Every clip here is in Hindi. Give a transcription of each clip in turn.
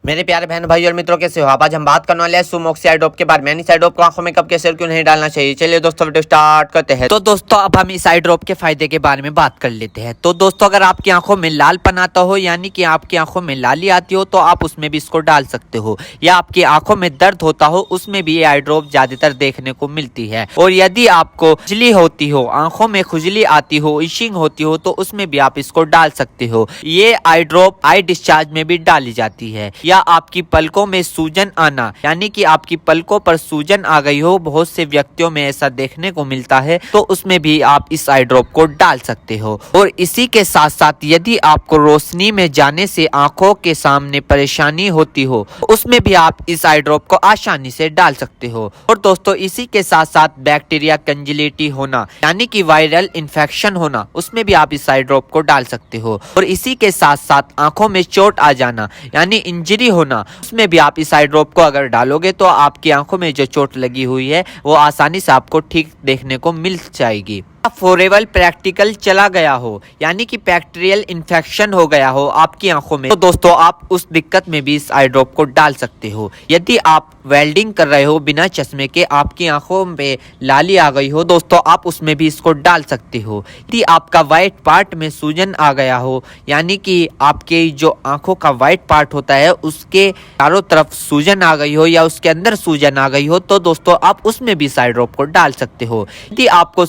मेरे प्यारे बहन भाई और मित्रों, कैसे हो आप? आज हम बात करने वाले हैं सुमोक्सी आई ड्रॉप के बारे में। यानी आई ड्रॉप को आंखों में कब, कैसे और क्यों नहीं डालना चाहिए। चलिए दोस्तों वीडियो स्टार्ट करते हैं। तो दोस्तों अब हम इस आई ड्रॉप के फायदे के बारे में बात कर लेते हैं। तो दोस्तों अगर आपकी आंखों में लालपन आता हो, यानी कि आपकी आंखों में लाली आती हो, तो आप उसमें भी इसको डाल सकते हो। या आपकी आंखों में दर्द होता हो, उसमें भी ये आई ड्रॉप ज्यादातर देखने को मिलती है। और यदि आपको खुजली होती हो, आंखों में खुजली आती हो, इशिंग होती हो, तो उसमें भी आप इसको डाल सकते हो। ये आई ड्रॉप आई डिस्चार्ज में भी डाली जाती है। या आपकी पलकों में सूजन आना, यानी कि आपकी पलकों पर सूजन आ गई हो, बहुत से व्यक्तियों में ऐसा देखने को मिलता है, तो उसमें भी आप इस आई ड्रॉप को डाल सकते हो। और इसी के साथ साथ यदि आपको रोशनी में जाने से आंखों के सामने परेशानी होती हो, उसमें भी आप इस आई ड्रॉप को आसानी से डाल सकते हो। और दोस्तों इसी के साथ साथ बैक्टीरिया कंजिलिटी होना, यानी कि वायरल इन्फेक्शन होना, उसमें भी आप इस आई ड्रॉप को डाल सकते हो। और इसी के साथ साथ आंखों में चोट आ जाना, यानी इंजरी होना, उसमें भी आप इस आई ड्रॉप को अगर डालोगे तो आपकी आंखों में जो चोट लगी हुई है वो आसानी से आपको ठीक देखने को मिल जाएगी। फॉरेबल प्रैक्टिकल चला गया हो, यानी कि बैक्टीरियल इन्फेक्शन हो गया हो आपकी आंखों में, तो दोस्तों आप उस दिक्कत में भी इस आई ड्रॉप को डाल सकते हो। यदि आप वेल्डिंग कर रहे हो बिना चश्मे के, आपकी आंखों में लाली आ गई हो, दोस्तों आप उसमें भी इसको डाल सकते हो। यदि आपका व्हाइट पार्ट में सूजन आ गया हो, यानी कि आपके जो आंखों का व्हाइट पार्ट होता है उसके चारों तरफ सूजन आ गई हो या उसके अंदर सूजन आ गई हो, तो दोस्तों आप उसमें भी इस आई ड्रॉप को डाल सकते हो। यदि आपको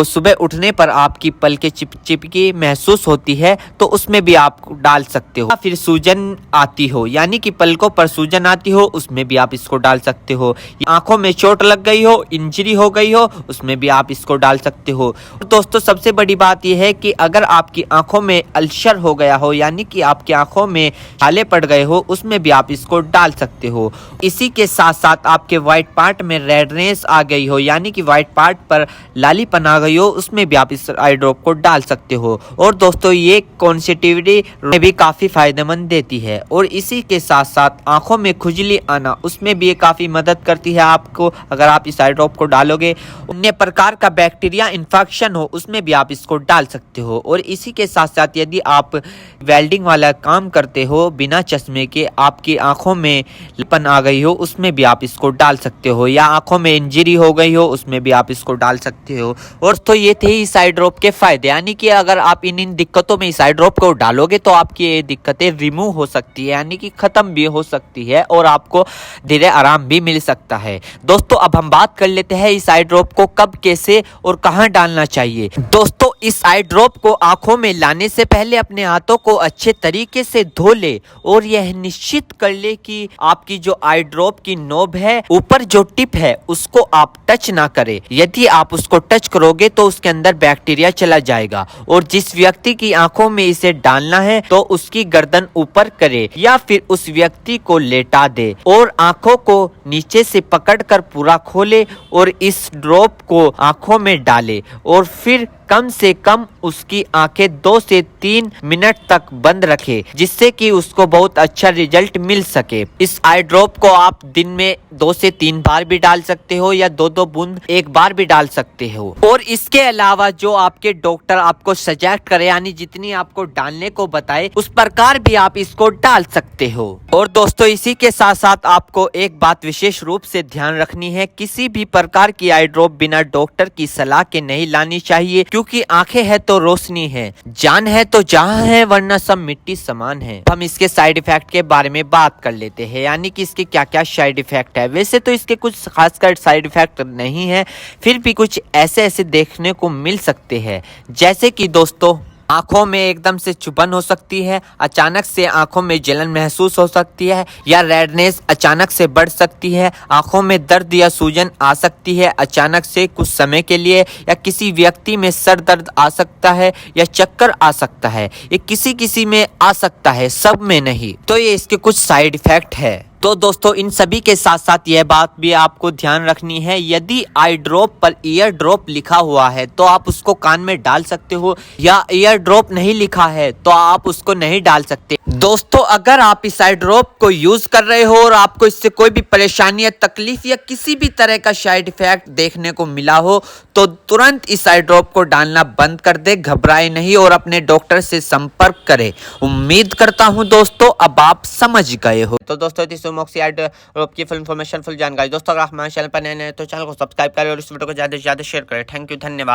सुबह उठने पर आपकी पलकें चिपचिपकी महसूस होती है, तो उसमें भी आप डाल सकते हो। फिर सूजन आती हो, यानी कि पलकों पर सूजन आती हो, उसमें भी आप इसको डाल सकते हो। आंखों में चोट लग गई हो, इंजरी हो गई हो, उसमें भी आप इसको डाल सकते हो। दोस्तों सबसे बड़ी बात यह है कि अगर आपकी आंखों में अल्सर हो गया हो, यानी कि आपकी आंखों में छाले पड़ गए हो, उसमें भी आप इसको डाल सकते हो। इसी के साथ साथ आपके व्हाइट पार्ट में रेडनेस आ गई हो, यानी कि व्हाइट पार्ट पर लालीपन आ गई हो, उसमें भी आप इस आई ड्रॉप को डाल सकते हो। और दोस्तों ये कॉन्सेटिविटी में भी काफी फायदेमंद देती है। और इसी के साथ साथ आंखों में खुजली आना, उसमें भी ये काफी मदद करती है आपको। अगर आप इस आई ड्रॉप को डालोगे, अन्य प्रकार का बैक्टीरिया इन्फेक्शन हो, उसमें भी आप इसको डाल सकते हो। और इसी के साथ साथ यदि आप वेल्डिंग वाला काम करते हो बिना चश्मे के, आपकी आंखों में लालीपन आ गई हो, उसमें भी आप इसको डाल सकते हो। या आंखों में इंजरी हो गई हो, उसमें भी आप इसको डाल सकते हो। और तो ये थे इस आई ड्रॉप के फायदे, यानी कि अगर आप इन दिक्कतों में इस आई ड्रॉप को डालोगे तो आपकी ये दिक्कतें रिमूव हो सकती है, यानी कि खत्म भी हो सकती है और आपको धीरे आराम भी मिल सकता है। दोस्तों अब हम बात कर लेते हैं इस आई ड्रॉप को कब, कैसे और कहां डालना चाहिए। दोस्तों इस आई ड्रॉप को आंखों में लाने से पहले अपने हाथों को अच्छे तरीके से धो ले और यह निश्चित कर ले कि आपकी जो आई ड्रॉप की नोब है, ऊपर जो टिप है, उसको आप टच ना करें। यदि आप उसको टच करोगे तो उसके अंदर बैक्टीरिया चला जाएगा। और जिस व्यक्ति की आंखों में इसे डालना है तो उसकी गर्दन ऊपर करे या फिर उस व्यक्ति को लेटा दे और आंखों को नीचे से पकड़कर पूरा खोले और इस ड्रॉप को आंखों में डाले। और फिर कम से कम उसकी आंखें 2 से 3 मिनट तक बंद रखे, जिससे कि उसको बहुत अच्छा रिजल्ट मिल सके। इस आई ड्रॉप को आप दिन में 2 से 3 बार भी डाल सकते हो या 2-2 बूंद एक बार भी डाल सकते हो। और इसके अलावा जो आपके डॉक्टर आपको सजेस्ट करे, यानी जितनी आपको डालने को बताए, उस प्रकार भी आप इसको डाल सकते हो। और दोस्तों इसी के साथ साथ आपको एक बात विशेष रूप से ध्यान रखनी है, किसी भी प्रकार की आई ड्रॉप बिना डॉक्टर की सलाह के नहीं लानी चाहिए, क्योंकि आंखें है तो रोशनी है, जान है तो जहां है, वरना सब मिट्टी समान है। हम इसके साइड इफेक्ट के बारे में बात कर लेते हैं, यानी कि इसके क्या क्या साइड इफेक्ट है। वैसे तो इसके कुछ खासकर साइड इफेक्ट नहीं है, फिर भी कुछ ऐसे देखने को मिल सकते हैं, जैसे कि दोस्तों आंखों में एकदम से चुभन हो सकती है, अचानक से आंखों में जलन महसूस हो सकती है, या रेडनेस अचानक से बढ़ सकती है, आंखों में दर्द या सूजन आ सकती है अचानक से कुछ समय के लिए, या किसी व्यक्ति में सर दर्द आ सकता है या चक्कर आ सकता है। ये किसी किसी में आ सकता है, सब में नहीं। तो ये इसके कुछ साइड इफेक्ट है। तो दोस्तों इन सभी के साथ साथ यह बात भी आपको ध्यान रखनी है, यदि आई ड्रॉप पर ईयर ड्रॉप लिखा हुआ है तो आप उसको कान में डाल सकते हो, या ईयर ड्रॉप नहीं लिखा है तो आप उसको नहीं डाल सकते। दोस्तों अगर आप इस आई ड्रॉप को यूज कर रहे हो और आपको इससे कोई भी परेशानी या तकलीफ या किसी भी तरह का साइड इफेक्ट देखने को मिला हो तो तुरंत इस आई ड्रॉप को डालना बंद कर दे, घबराए नहीं और अपने डॉक्टर से संपर्क करें। उम्मीद करता हूं दोस्तों अब आप समझ गए हो। तो दोस्तों मोक्सी आई ड्रॉप की फुल इन्फॉर्मेशन, फुल जानकारी दोस्तों अगर आप हमारे चैनल पर नए हैं तो चैनल को सब्सक्राइब करें और इस वीडियो को ज्यादा से ज्यादा शेयर करें। थैंक यू, धन्यवाद।